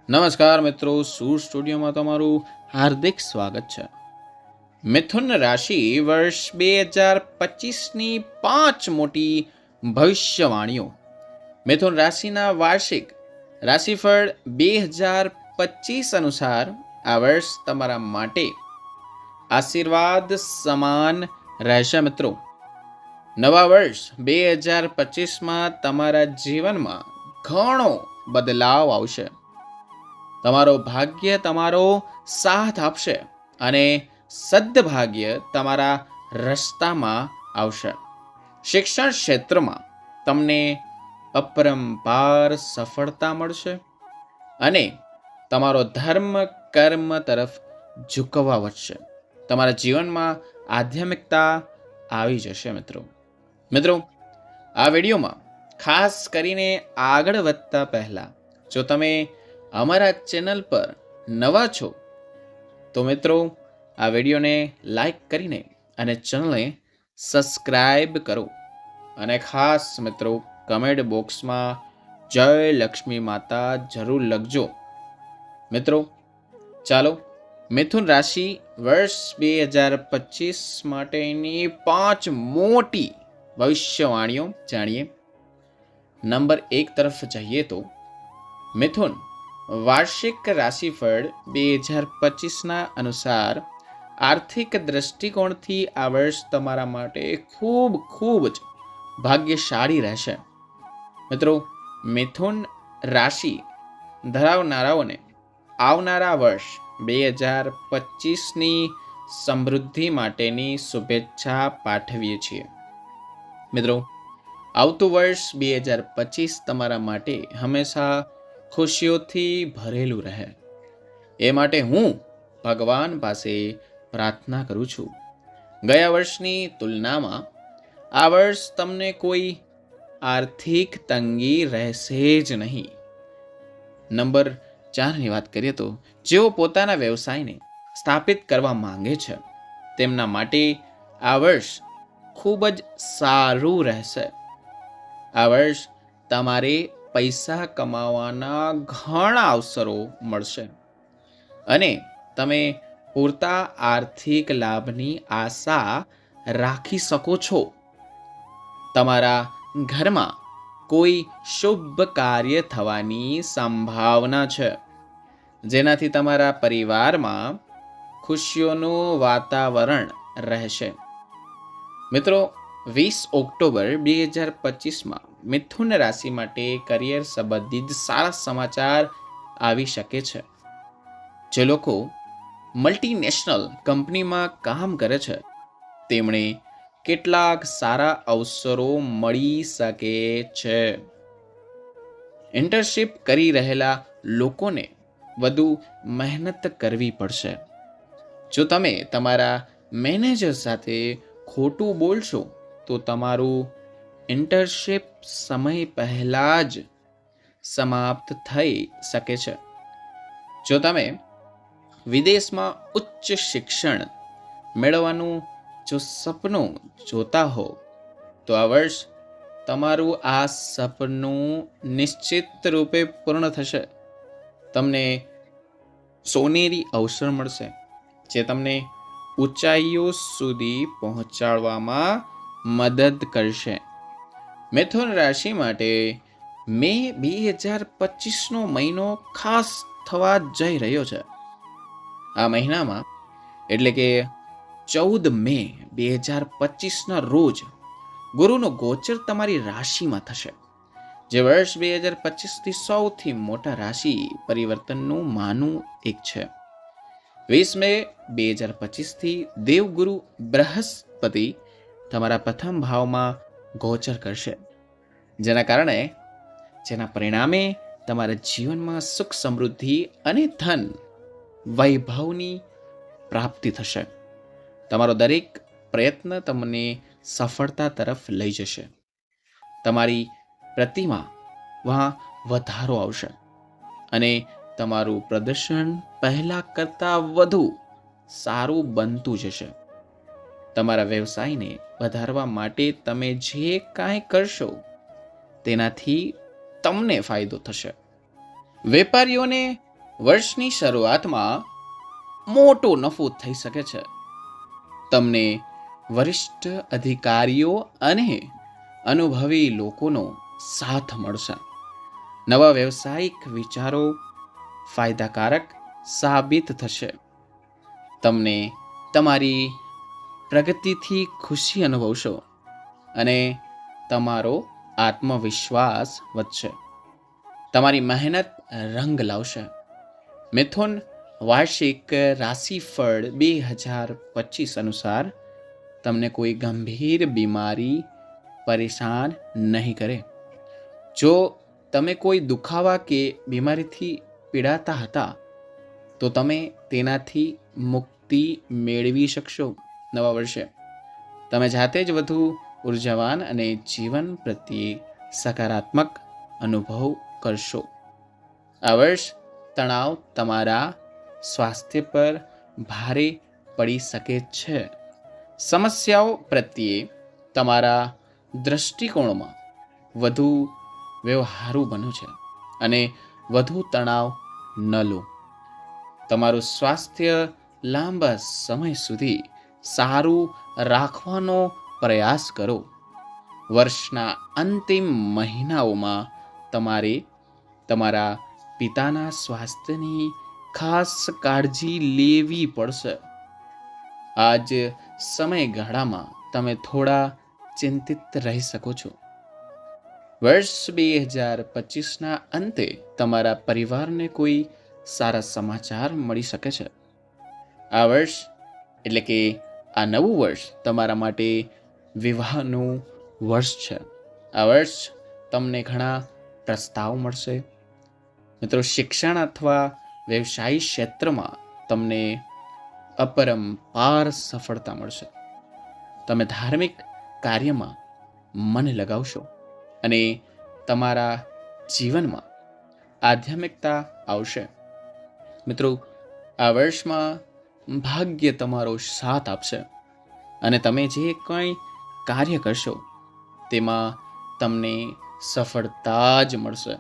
નમસ્કાર મિત્રો, સૂર સ્ટુડિયોમાં તમારું હાર્દિક સ્વાગત છે. મિથુન રાશિ વર્ષ 2025ની 5 મોટી ભવિષ્યવાણીઓ. મિથુન રાશિના વાર્ષિક રાશિફળ 2025 અનુસાર આ વર્ષ તમારા માટે આશીર્વાદ સમાન રહેશે મિત્રો. નવા વર્ષ 2025માં તમારા જીવનમાં ઘણો બદલાવ આવશે. તમારો ભાગ્ય તમારો સાથ આપશે અને સદ્ભાગ્ય તમારા રસ્તામાં આવશે. શિક્ષણ ક્ષેત્રમાં તમને અપરંપાર સફળતા મળશે અને તમારો ધર્મ કર્મ તરફ ઝુકવા વધશે. તમારા જીવનમાં આધ્યાત્મિકતા આવી જશે મિત્રો. આ વિડીયોમાં ખાસ કરીને આગળ વધતા પહેલા જો તમે અમારા ચેનલ પર નવા છો તો મિત્રો આ વિડીયોને લાઈક કરીને અને ચેનલને સબસ્ક્રાઈબ કરો અને ખાસ મિત્રો કમેન્ટ બોક્સમાં જય લક્ષ્મી માતા જરૂર લખજો. મિત્રો ચાલો મિથુન રાશિ વર્ષ 2025 માટેની 5 મોટી ભવિષ્યવાણીઓ જાણીએ. નંબર 1 તરફ જઈએ તો મિથુન વાર્ષિક રાશિફળ 2025ના અનુસાર આર્થિક દ્રષ્ટિકોણથી આ વર્ષ તમારા માટે ખૂબ જ ભાગ્યશાળી રહેશે. મિત્રો મિથુન રાશિ ધરાવનારાઓને આવનારા વર્ષ 2025ની સમૃદ્ધિ માટેની શુભેચ્છા પાઠવીએ છીએ. મિત્રો આવતું વર્ષ 2025 તમારા માટે હંમેશા ખુશીઓથી ભરેલું રહે એ માટે હું ભગવાન પાસે પ્રાર્થના કરું છું. ગયા વર્ષની તુલનામાં આ વર્ષ તમને કોઈ આર્થિક તંગી રહેશે જ નહીં. નંબર 4ની વાત કરીએ તો જેઓ પોતાના વ્યવસાયને સ્થાપિત કરવા માંગે છે તેમના માટે આ વર્ષ ખૂબ જ સારું રહેશે. આ વર્ષ તમારે પૈસા કમાવાના ઘણા અવસરો મળશે અને તમે પૂરતા આર્થિક લાભની આશા રાખી શકો છો. તમારા ઘરમાં કોઈ શુભ કાર્ય થવાની સંભાવના છે જેનાથી તમારા પરિવારમાં ખુશીઓનું વાતાવરણ રહેશે. મિત્રો 20 ઓક્ટોબર 2025માં મિથુન રાશિ માટે કરિયર સંબંધિત સારા સમાચાર આવી શકે છે. જે લોકો મલ્ટીનેશનલ કંપનીમાં કામ કરે છે તેમણે કેટલાક સારા અવસરો મળી શકે છે. ઇન્ટર્નશિપ કરી રહેલા લોકોને વધુ મહેનત કરવી પડશે. જો તમે તમારા મેનેજર સાથે ખોટું બોલશો તો તમારું ઇન્ટર્નશિપ સમય પહેલાં જ સમાપ્ત થઈ શકે છે. જો તમે વિદેશમાં ઉચ્ચ શિક્ષણ મેળવવાનું જો સપનું જોતા હો તો આ વર્ષ તમારું આ સપનું નિશ્ચિત રૂપે પૂર્ણ થશે. તમને સોનેરી અવસર મળશે જે તમને ઊંચાઈઓ સુધી પહોંચાડવામાં મદદ કરશે. મિથુન રાશિ માટે મે 2025નો મહિનો ખાસ થવા જઈ રહ્યો છે. આ મહિનામાં એટલે કે 14 મે 2025ના રોજ ગુરુનો ગોચર તમારી રાશિમાં થશે જે વર્ષ 2025થી સૌથી મોટા રાશિ પરિવર્તનનું માનું એક છે. 20 મે 2025થી દેવગુરુ બૃહસ્પતિ તમારા પ્રથમ ભાવમાં ગોચર કરશે જેના પરિણામે તમારા જીવનમાં સુખ સમૃદ્ધિ અને ધન વૈભવની પ્રાપ્તિ થશે. તમારો દરેક પ્રયત્ન તમને સફળતા તરફ લઈ જશે. તમારી પ્રતિમામાં વધારો આવશે અને તમારું પ્રદર્શન પહેલા કરતાં વધુ સારું બનતું જશે. તમારા વ્યવસાયને વધારવા માટે તમે જે કાંઈ કરશો તેનાથી તમને ફાયદો થશે. વેપારીઓને વર્ષની શરૂઆતમાં મોટો નફો થઈ શકે છે. તમને વરિષ્ઠ અધિકારીઓ અને અનુભવી લોકોનો સાથ મળશે. નવા વ્યવસાયિક વિચારો ફાયદાકારક સાબિત થશે. તમને તમારી પ્રગતિથી ખુશી અનુભવશો અને તમારો આત્મવિશ્વાસ વધશે. તમારી મહેનત રંગ લાવશે. મિથુન વાર્ષિક રાશિફળ 2025 અનુસાર તમને કોઈ ગંભીર બીમારી પરેશાન નહીં કરે. જો તમે કોઈ દુખાવા કે બીમારીથી પીડાતા હતા તો તમે તેનાથી મુક્તિ મેળવી શકશો. નવા વર્ષે તમે જાતે જ વધુ ઉર્જાવાન અને જીવન પ્રત્યે સકારાત્મક અનુભવ કરશો. આ વર્ષ તણાવ તમારા સ્વાસ્થ્ય પર ભારે પડી શકે છે. સમસ્યાઓ પ્રત્યે તમારા દૃષ્ટિકોણમાં વધુ વ્યવહારુ બનો છે અને વધુ તણાવ ન લો. તમારું સ્વાસ્થ્ય લાંબા સમય સુધી સારું રાખવાનો પ્રયાસ કરો. વર્ષના અંતિમ મહિનાઓમાં તમારે તમારા પિતાના સ્વાસ્થ્યની ખાસ કાળજી લેવી પડશે. આ જ સમયગાળામાં તમે થોડા ચિંતિત રહી શકો છો. વર્ષ 2025ના અંતે તમારા પરિવારને કોઈ સારા સમાચાર મળી શકે છે. આ વર્ષ એટલે કે આ નવું વર્ષ તમારા માટે વિવાહનું વર્ષ છે. આ વર્ષ તમને ઘણા પ્રસ્તાવ મળશે. મિત્રો, શિક્ષણ અથવા વ્યવસાય ક્ષેત્રમાં તમને અપરંપાર સફળતા મળશે. તમે ધાર્મિક કાર્યમાં મન લગાવશો અને તમારા જીવનમાં આધ્યાત્મિકતા આવશે. મિત્રો, આ વર્ષમાં ભાગ્ય તમારો સાથ આપશે અને તમે જે કંઈ કાર્ય કરશો તેમાં તમને સફળતા જ મળશે.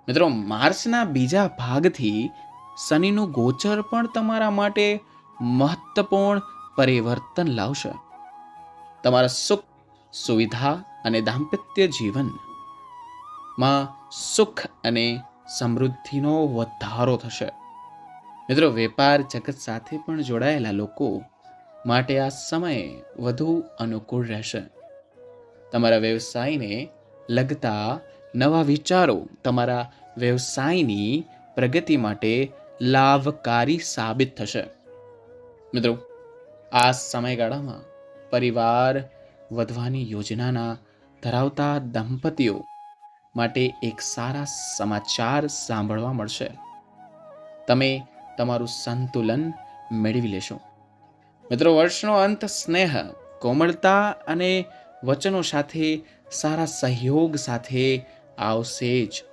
મિત્રો, માર્ચના બીજા ભાગથી શનિનું ગોચર પણ તમારા માટે મહત્વપૂર્ણ પરિવર્તન લાવશે. તમારા સુખ, સુવિધા અને દાંપત્ય જીવનમાં સુખ અને સમૃદ્ધિનો વધારો થશે. મિત્રો, વેપાર જગત સાથે પણ જોડાયેલા લોકો માટે આ સમય વધુ અનુકૂળ રહેશે. તમારા વ્યવસાયને લગતા નવા વિચારો તમારા વ્યવસાયની પ્રગતિ માટે લાભકારી સાબિત થશે. મિત્રો, આ સમયગાળામાં પરિવાર વધવાની યોજનાના ધરાવતા દંપતીઓ માટે એક સારા સમાચાર સાંભળવા મળશે. તમે તમારું સંતુલન મેળવી લેશો. મિત્રો, વર્ષનો અંત સ્નેહ, કોમળતા અને વચનો સાથે સારા સહયોગ સાથે આવશે જ.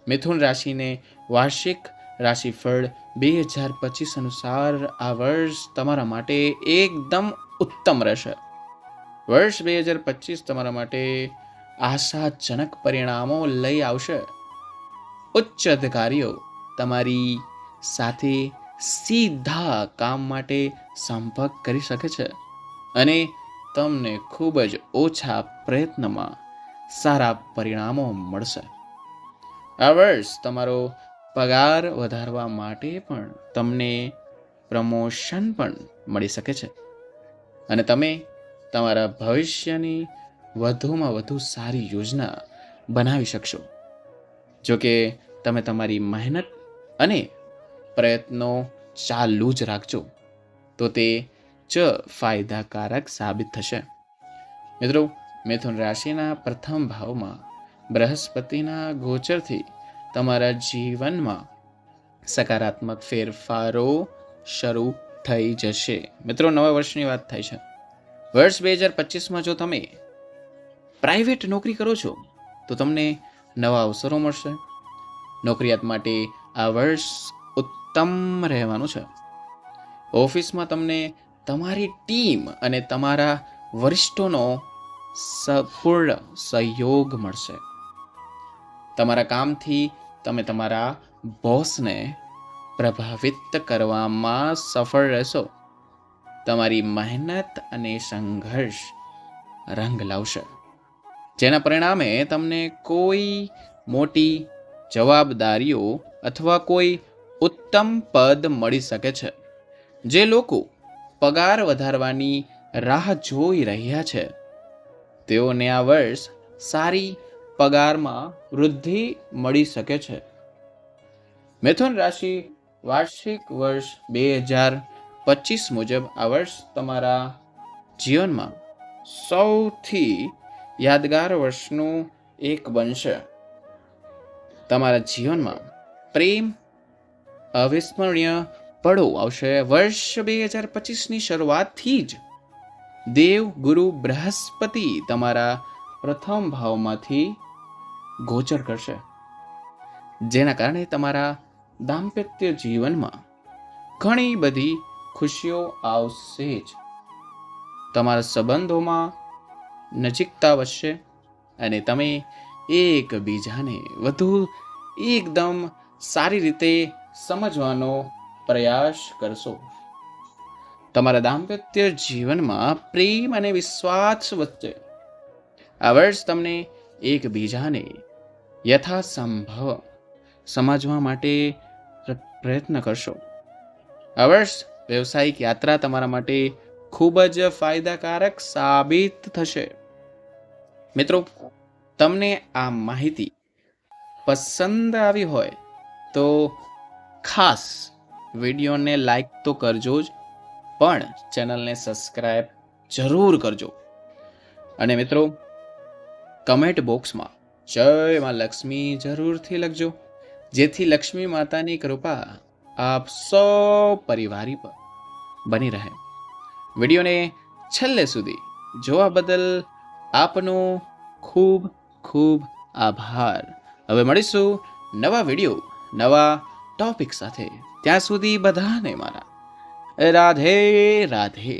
મિથુન રાશિને વાર્ષિક રાશિફળ 2025 અનુસાર આ વર્ષ તમારા માટે એકદમ ઉત્તમ રહેશે. વર્ષ 2025 તમારા માટે આશાજનક પરિણામો લઈ આવશે. ઉચ્ચ અધિકારીઓ તમારી સાથે સીધા કામ માટે સંપર્ક કરી શકે છે અને તમને ખૂબ જ ઓછા પ્રયત્નમાં સારા પરિણામો મળશે. આ વર્ષ તમારો પગાર વધારવા માટે પણ તમને પ્રમોશન પણ મળી શકે છે અને તમે તમારા ભવિષ્યની વધુમાં વધુ સારી યોજના બનાવી શકશો. જો કે તમે તમારી મહેનત અને પ્રયત્નો ચાલુ જ રાખજો તો તે જ ફાયદાકારક સાબિત થશે. મિત્રો, મિથુન રાશિના પ્રથમ ભાવમાં બૃહસ્પતિના ગોચરથી તમારા જીવનમાં સકારાત્મક ફેરફારો શરૂ થઈ જશે. મિત્રો, નવા વર્ષની વાત થાય છે. વર્ષ 2025માં જો તમે પ્રાઇવેટ નોકરી કરો છો તો તમને નવા અવસરો મળશે. નોકરિયાત માટે આ વર્ષ ઉત્તમ રહેવાનું છે. ઓફિસમાં તમને તમારી ટીમ અને તમારા વરિષ્ઠોનો સંપૂર્ણ સહયોગ મળશે. તમારા કામથી તમે તમારા બોસને પ્રભાવિત કરવામાં સફળ રહેશો. તમારી મહેનત અને સંઘર્ષ રંગ લાવશે, જેના પરિણામે તમને કોઈ મોટી જવાબદારીઓ અથવા કોઈ ઉત્તમ પદ મળી શકે છે. જે લોકો પગાર વધારવાની રાહ જોઈ રહ્યા છે, તેઓને આ વર્ષ સારી પગારમાં વૃદ્ધિ મળી શકે છે. મિથુન રાશિ વાર્ષિક વર્ષ 2025 મુજબ આ વર્ષ તમારા જીવનમાં સૌથી યાદગાર વર્ષનું એક બનશે. તમારા જીવનમાં પ્રેમ અવિસ્મરણીય પળો આવશે. વર્ષ 2025ની શરૂઆતથી જ દેવ ગુરુ બૃહસ્પતિ તમારા પ્રથમ ભાવમાંથી ગોચર કરશે, જેના કારણે તમારા દાંપત્ય જીવનમાં ઘણી બધી ખુશીઓ આવશે જ. તમારા સંબંધોમાં નજીકતા વધશે અને તમે એકબીજાને વધુ એકદમ સારી રીતે સમજવાનો પ્રયાસ કરશો. તમારા દાંપત્ય જીવનમાં પ્રેમ અને વિશ્વાસ વધશે. આ વર્ષ તમને એકબીજાને યથાસંભવ સમજવા માટે પ્રયત્ન કરશો. આ વર્ષ વ્યવસાયિક યાત્રા તમારા માટે ખૂબ જ ફાયદાકારક સાબિત થશે. મિત્રો, તમને આ માહિતી પસંદ આવી હોય તો ખાસ વિડીયોને લાઈક તો કરજો જ, પણ ચેનલને સબસ્ક્રાઈબ જરૂર કરજો. અને મિત્રો, કમેન્ટ બોક્સમાં જય માં લક્ષ્મી જરૂરથી લખજો, જેથી લક્ષ્મી માતાની કૃપા આપ સૌ પરિવારી પર બની રહે. વિડીયોને છેલ્લે સુધી જોવા બદલ આપનો ખૂબ ખૂબ આભાર. હવે મળીશું નવા વિડીયો નવા ટોપિક સાથે. ત્યાં સુધી બધાને મારા રાધે રાધે.